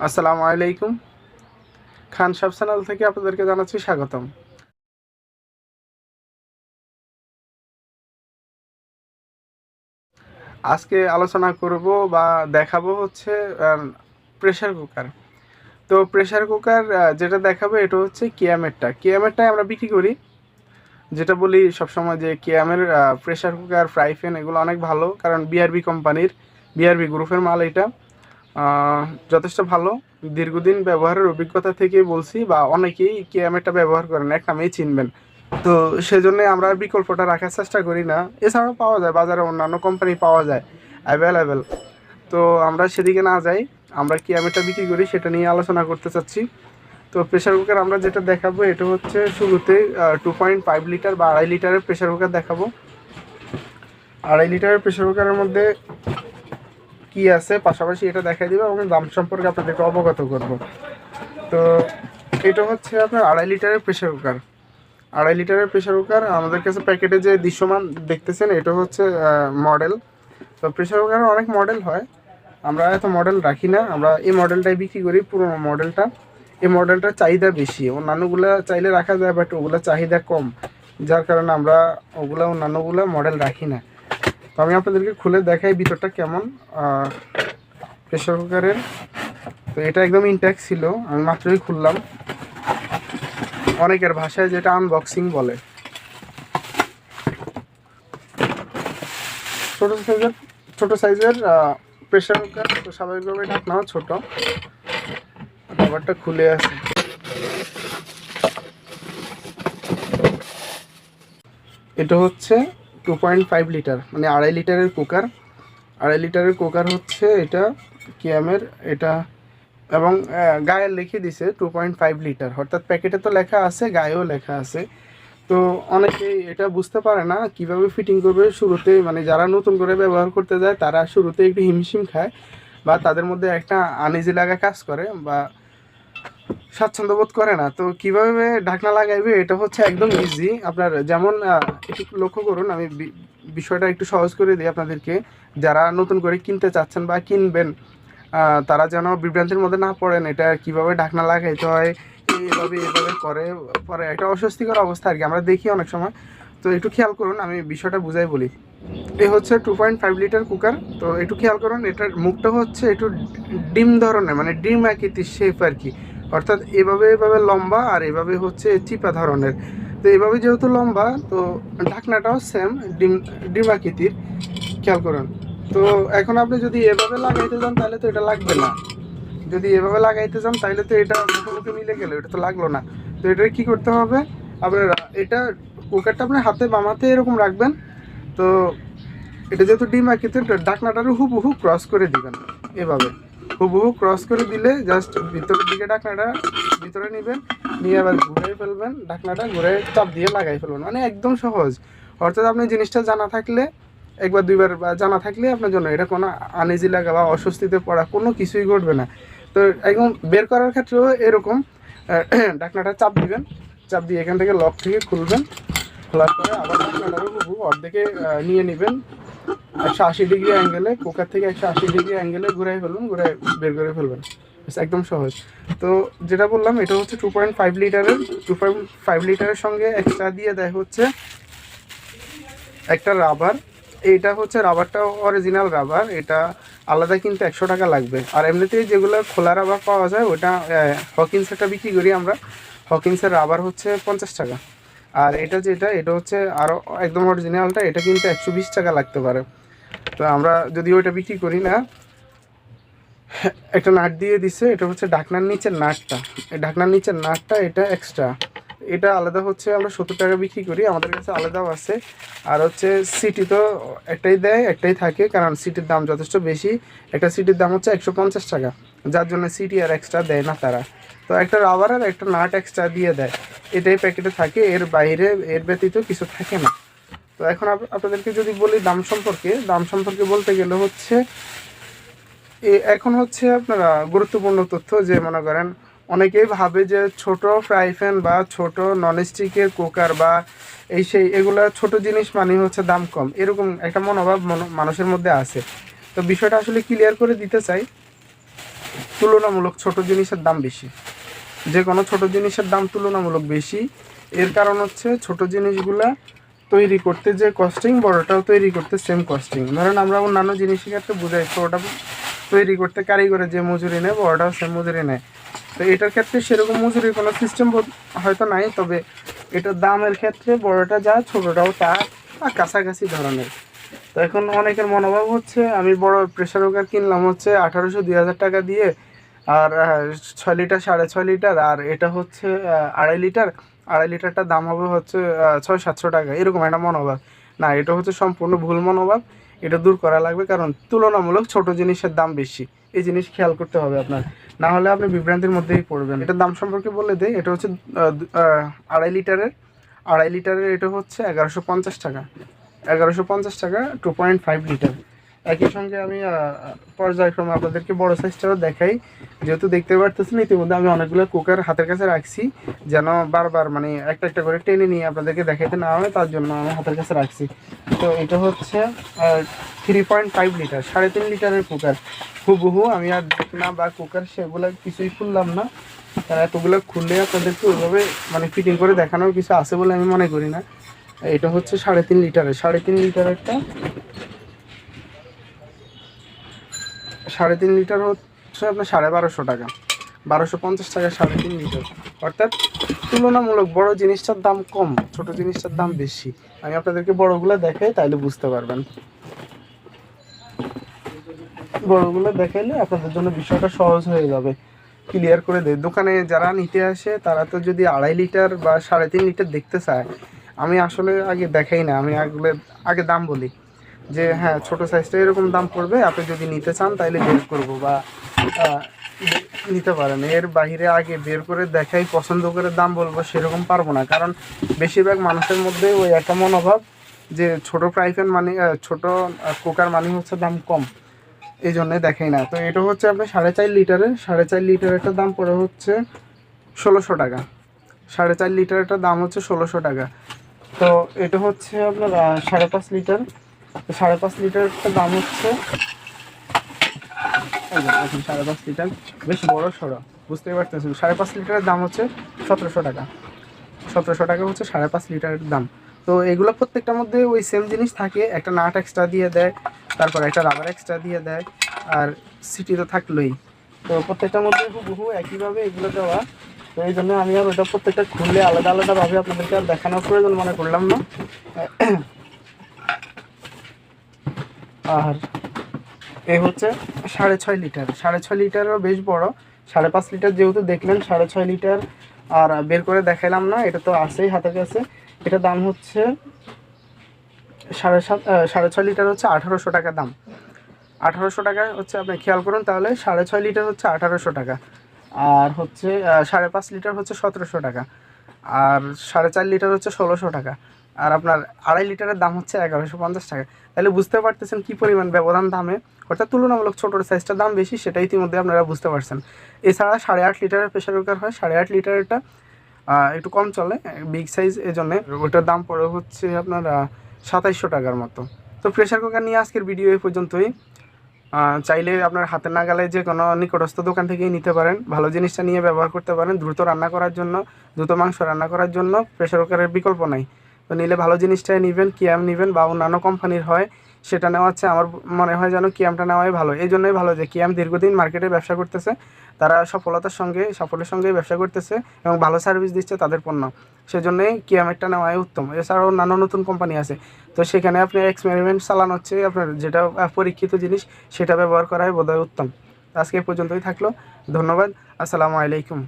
আসসালামু আলাইকুম। খান sub channel থেকে আপনাদেরকে জানাচ্ছি স্বাগতম। আজকে আলোচনা করব বা দেখাবো হচ্ছে প্রেসার কুকার। তো প্রেসার কুকার যেটা দেখাবো এটা হচ্ছে কিয়ামেরটা। কিয়ামেরটাই আমরা বিক্রি করি। যেটা বলি সবসময় যে কিয়ামের প্রেসার কুকার, ফ্রাই প্যান এগুলো অনেক ভালো, কারণ বিআরবি কোম্পানির, বিআরবি গ্রুপের মাল এটা। যথেষ্ট ভালো। দীর্ঘদিন ব্যবহারের অভিজ্ঞতা থেকে বলছি, বা অনেকেই কিয়ামেরটা ব্যবহার করেন, এক নামেই চিনবেন। তো সেজন্যই আমরা আর বিকল্পটা রাখার চেষ্টা করি না। এছাড়াও পাওয়া যায় বাজারে, অন্যান্য কোম্পানি পাওয়া যায় অ্যাভেলেবেল। তো আমরা সেদিকে না যাই, আমরা কিয়ামেরটা বিক্রি করি সেটা নিয়ে আলোচনা করতে চাচ্ছি। তো প্রেসার কুকার আমরা যেটা দেখাবো এটা হচ্ছে শুরুতে 2.5 লিটার বা 2.5 লিটারের প্রেসার কুকার দেখাবো। 2.5 লিটারের প্রেসার কুকারের মধ্যে কি আছে পাশাপাশি এটা দেখাই দিব, এবং দাম সম্পর্কে আপনাদেরকে অবগত করব। তো এটা হচ্ছে আপনার 2.5 লিটারের প্রেসার কুকার। 2.5 লিটারের প্রেসার কুকার আমাদের কাছে প্যাকেটে যে দৃশ্যমান দেখতেছেন এটা হচ্ছে মডেল। তো প্রেসার কুকারের অনেক মডেল হয়, আমরা এত মডেল রাখি না, আমরা এই মডেলটাই বিক্রি করি, পুরোনো মডেলটা। এই মডেলটার চাহিদা বেশি, অন্যান্যগুলো চাইলে রাখা যায়, বাট ওগুলো চাহিদা কম, যার কারণে আমরা অন্যান্যগুলো মডেল রাখি না। তো আমি আপনাদেরকে খুলে দেখাই ভিতরটা কেমন প্রেসার কুকারের। তো এটা একদম ইনট্যাক্ট ছিল, আমি মাত্রই খুললাম। অনেকের ভাষায় যেটা আনবক্সিং বলে। ছোট সাইজের প্রেসার কুকার। তো স্বাভাবিকভাবে ঢাকনাও ছোট, খাবারটা খুলে আছে। এটা হচ্ছে 2.5 লিটার, মানে 2.5 লিটারের কুকার। 2.5 লিটারের কুকার হচ্ছে এটা কিয়ামের এটা। এবং গায়ে লিখে দিছে 2.5 লিটার, অর্থাৎ প্যাকেটে তো লেখা আছে, গায়েও লেখা আছে। তো অনেকেই এটা বুঝতে পারে না কিভাবে ফিটিং করবে শুরুতে, মানে যারা নতুন করে ব্যবহার করতে যায় তারা শুরুতে একটু হিমশিম খায়, বা তাদের মধ্যে একটা আনইজি লাগা কাজ করে, বা স্বাচ্ছন্দ্য বোধ করে না। তো কিভাবে ঢাকনা লাগাইবে এটা হচ্ছে একদম ইজি। আপনার যেমন একটু লক্ষ্য করুন, আমি বিষয়টা একটু সহজ করে দিই আপনাদেরকে। যারা নতুন করে কিনতে চাচ্ছেন বা কিনবেন, তারা যেন বিভ্রান্তির মধ্যে না পড়েন, এটা কিভাবে ঢাকনা লাগাইতে হয় এভাবে করে, পরে একটা অস্বস্তিকর অবস্থা আর কি আমরা দেখি অনেক সময়। তো একটু খেয়াল করুন, আমি বিষয়টা বুঝাই বলি। এই হচ্ছে 2.5 লিটার কুকার। তো একটু খেয়াল করুন, এটার মুখটা হচ্ছে একটু ডিম ধরনের, মানে ডিম আকৃতির শেপ আর কি। অর্থাৎ এভাবে লম্বা, আর এভাবে হচ্ছে চিপা ধরনের। তো এভাবে যেহেতু লম্বা, তো ঢাকনাটাও সেম ডিম আকৃতির, খেয়াল করুন। তো এখন আপনি যদি এভাবে লাগাইতে যান তাহলে তো এটা লাগবে না, যদি এভাবে লাগাইতে যান তাহলে তো এটা মুখোমুখি মিলে গেল, এটা তো লাগলো না। তো এটা কি করতে হবে, আপনার এটা কুকারটা আপনার হাতে বাম হাতে এরকম রাখবেন। তো এটা যেহেতু ডিম আকৃতির, ঢাকনাটারও হুবহু ক্রস করে দিবেন। এভাবে হুবহু ক্রস করে দিলে জাস্ট ভিতরের দিকে ঢাকনাটা ভিতরে নেবেন, নিয়ে আবার ঘুরে ফেলবেন, ঢাকনাটা ঘুরে চাপ দিয়ে লাগাই ফেলবেন, মানে একদম সহজ। অর্থাৎ আপনি জিনিসটা জানা থাকলে, একবার দুইবার বা জানা থাকলে আপনার জন্য এটা কোনো আনইজি লাগা বা অস্বস্তিতে পড়া কোনো কিছুই ঘটবে না। তো একদম বের করার ক্ষেত্রেও এরকম ঢাকনাটা চাপ দিবেন, চাপ দিয়ে এখান থেকে লক থেকে খুলবেন। খোলার পরে আবার ঢাকনাটারও অর্ধেকে নিয়ে নেবেন, 180 ডিগ্রি অ্যাঙ্গেলে, কুকার থেকে 180 ডিগ্রি অ্যাঙ্গেলে ঘুরাই ফেলবেন, ঘুরাই বের করে ফেলবেন। একদম সহজ। তো যেটা বললাম এটা হচ্ছে 2.5 লিটারের। 2.5 লিটারের সঙ্গে এক্সট্রা দিয়ে দেয় হচ্ছে একটা রাবার। এইটা হচ্ছে রাবারটা অরিজিনাল রাবার, এটা আলাদা কিনতে 100 টাকা লাগবে। আর এমনিতেই যেগুলো খোলা রাবার পাওয়া যায় ওটা হকিন্সেরটা বিক্রি করি আমরা। হকিন্সের রাবার হচ্ছে 50 টাকা। আর এটা এটা হচ্ছে আরও একদম অরিজিনালটা, এটা কিন্তু 120 টাকা লাগতে পারে। তো আমরা যদি ওইটা বিক্রি করি না, একটা নাট দিয়ে দিছে, এটা হচ্ছে ঢাকনার নিচের নাটটা। এই ঢাকনার নিচের নাটটা এটা এক্সট্রা, এটা আলাদা হচ্ছে আমরা 70 টাকা বিক্রি করি, আমাদের কাছে আলাদাও আছে। আর হচ্ছে সিটি তো একটাই দেয়, একটাই থাকে, কারণ সিটির দাম যথেষ্ট বেশি। একটা সিটির দাম হচ্ছে 150 টাকা, যার জন্য সিটি আর এক্সট্রা দেয় না তারা। তো একটা রাবার আর একটা নাট এক্সট্রা দিয়ে দেয়, এটাই প্যাকেটে থাকে, এর বাইরে এর ব্যতীত কিছু থাকে না। তো এখন আপনাদেরকে যদি বলি দাম সম্পর্কে বলতে গেলে হচ্ছে এখন হচ্ছে আপনারা গুরুত্বপূর্ণ তথ্য, যে মনে করেন অনেকেই ভাবে যে ছোট ফ্রাই প্যান বা ছোট ননস্টিকের কুকার বা এগুলা ছোট জিনিস মানে হচ্ছে দাম কম, এরকম একটা মনোভাব মানুষের মধ্যে আছে। তো বিষয়টা আসলে ক্লিয়ার করে দিতে চাই। তুলনামূলক ছোট জিনিসের দাম বেশি। যে কোনো ছোট জিনিসের দাম তুলনামূলক বেশি। এর কারণ হচ্ছে ছোট জিনিসগুলা তৈরি করতে যে কস্টিং, বড়টাও তৈরি করতে সেম কস্টিং। ধরেন আমরা অন্যান্য জিনিসের ক্ষেত্রে বুঝাই ছোটটা তৈরি করতে কারিগরের যে মজুরি নেয় বড়টাও সেম মজুরি নেয়। তো এটার ক্ষেত্রে সেরকম মজুরির কোনো সিস্টেম হয়তো নাই, তবে এটার দামের ক্ষেত্রে বড়টা যা ছোটোটাও তা কাছাকাছি ধরনের। তো এখন অনেকের মনোভাব হচ্ছে আমি বড় প্রেশার কুকার কিনলাম হচ্ছে 1800-2000 টাকা দিয়ে, আর 6 লিটার 6.5 লিটার, আর এটা হচ্ছে 2.5 লিটার, 2.5 লিটারটার দাম হবে হচ্ছে 600-700 টাকা, এরকম একটা মনোভাব। না, এটা হচ্ছে সম্পূর্ণ ভুল মনোভাব। এটা দূর করা লাগবে, কারণ তুলনামূলক ছোট জিনিসের দাম বেশি। এই জিনিস খেয়াল করতে হবে আপনার, না হলে আপনি বিভ্রান্তির মধ্যেই পড়বেন। এটার দাম সম্পর্কে বলে দেয়, এটা হচ্ছে 2.5 লিটারের। 2.5 লিটারের এটা হচ্ছে 1150 টাকা। 1150 টাকা 2.5 লিটার। একই সঙ্গে আমি পর্যায়ক্রমে আপনাদেরকে বড় সাইজটাও দেখাই। যেহেতু দেখতে পারতেছেন ইতিমধ্যে আমি অনেকগুলো কুকার হাতের কাছে রাখছি, যেন বারবার মানে একটা একটা করে টেনে নিয়ে আপনাদেরকে দেখাইতে না হয়, তার জন্য আমি হাতের কাছে রাখছি। তো এটা হচ্ছে 3.5 লিটার, 3.5 লিটারের কুকার। হুবহু আমি আর দেখনা বা কুকার সেগুলো কিছুই খুললাম না, এতগুলো খুললে আপনাদেরকে ওইভাবে মানে ফিটিং করে দেখানোর কিছু আছে বলে আমি মনে করি না। এটা হচ্ছে 3.5 লিটারের। 3.5 লিটারেরটা 3.5 লিটার হচ্ছে আপনার 1250 টাকা, 1250 টাকা 3.5 লিটার। অর্থাৎ তুলনামূলক বড় জিনিসটার দাম কম, ছোট জিনিসটার দাম বেশি। আমি আপনাদেরকে বড়গুলো দেখাই, তাইলে বুঝতে পারবেন। বড়গুলো দেখাইলে আপনাদের জন্য বিষয়টা সহজ হয়ে যাবে, ক্লিয়ার করে দেয়। দোকানে যারা নিতে আসে তারা তো যদি 2.5 লিটার বা 3.5 লিটার দেখতে চায়, আমি আসলে আগে দেখাই না, আমি আগে দাম বলি যে হ্যাঁ ছোটো সাইজটা এরকম দাম পড়বে, আপনি যদি নিতে চান তাহলে বের করবো বা নিতে পারেন। এর বাইরে আগে বের করে দেখাই পছন্দ করে দাম বলবো সেরকম পারবো না, কারণ বেশিরভাগ মানুষের মধ্যে ওই একটা মনোভাব যে ছোটো ফ্রাই প্যান মানে ছোটো কুকার মানে হচ্ছে দাম কম, এই জন্যে দেখাই না। তো এটা হচ্ছে আপনার 4.5 লিটারের। 4.5 লিটারেরটার দাম পড়ে হচ্ছে 1600 টাকা। 4.5 লিটারেরটার দাম হচ্ছে 1600 টাকা। তো এটা হচ্ছে আপনার 5.5 লিটার। 5.5 লিটারটার দাম হচ্ছে 5.5 লিটার, বেশ বড় সড়ো, বুঝতেই পারতেছেন। 5.5 লিটারের দাম হচ্ছে 1700 টাকা। 1700 টাকা হচ্ছে 5.5 লিটারের দাম। তো এগুলো প্রত্যেকটার মধ্যে ওই সেম জিনিস থাকে, একটা নাট এক্সট্রা দিয়ে দেয়, তারপর একটা রাবার এক্সট্রা দিয়ে দেয়, আর সিটি তো থাকলোই। তো প্রত্যেকটার মধ্যে হুবহু একইভাবে এগুলো দেওয়া। তো এই জন্য আমি আর ওটা প্রত্যেকটা খুললে আলাদা আলাদাভাবে আপনাদেরকে আর দেখানোর প্রয়োজন মনে করলাম না। আর এই হচ্ছে 6.5 লিটার। 6.5 লিটারও বেশ বড়। 5.5 লিটার যেহেতু দেখলেন, 6.5 লিটার আর বের করে দেখাইলাম না, এটা তো আছেই হাতের কাছে। এটার দাম হচ্ছে 6.5 লিটার হচ্ছে 1800 টাকা দাম। 1800 টাকা হচ্ছে, আপনি খেয়াল করুন তাহলে। 6.5 লিটার হচ্ছে 1800 টাকা, আর হচ্ছে 5.5 লিটার হচ্ছে 1700 টাকা, আর 4.5 লিটার হচ্ছে 1600 টাকা, আর আপনার 2.5 লিটারের দাম হচ্ছে 1150 টাকা। তাহলে বুঝতে পারতেছেন কী পরিমাণ ব্যবধান দামে। অর্থাৎ তুলনামূলক ছোটোর সাইজটার দাম বেশি, সেটা ইতিমধ্যে আপনারা বুঝতে পারছেন। এছাড়া 8.5 লিটারের প্রেশার কুকার হয়। 8.5 লিটারেরটা একটু কম চলে, বিগ সাইজ, এজন্যে ওটার দাম পড়ে হচ্ছে আপনার 2700 টাকার মতো। তো প্রেশার কুকার নিয়ে আজকের ভিডিও এই পর্যন্তই। চাইলে আপনার হাতের নাগালে যে কোনো নিকটস্থ দোকান থেকেই নিতে পারেন, ভালো জিনিসটা নিয়ে ব্যবহার করতে পারেন। দ্রুত রান্না করার জন্য, দ্রুত মাংস রান্না করার জন্য প্রেশার কুকারের বিকল্প নাই। তো নিলে ভালো জিনিসটাই নেবেন, কিয়াম নেবেন বা অন্যান্য কোম্পানির হয় সেটা নেওয়া হচ্ছে। আমার মনে হয় যেন কিয়ামটা নেওয়াই ভালো। এই জন্যই ভালো যে কিয়াম দীর্ঘদিন মার্কেটে ব্যবসা করতেছে, তারা সাফল্যের সঙ্গে ব্যবসা করতেছে এবং ভালো সার্ভিস দিচ্ছে তাদের পণ্য, সেজন্যই কিয়ামেরটা নেওয়াই উত্তম। এছাড়াও অন্যান্য নতুন কোম্পানি আছে, তো সেখানে আপনি এক্সপেরিমেন্ট চালানো হচ্ছে, আপনার যেটা পরীক্ষিত জিনিস সেটা ব্যবহার করাই বোধহয় উত্তম। আজকে এই পর্যন্তই থাকলো, ধন্যবাদ, আসসালামু আলাইকুম।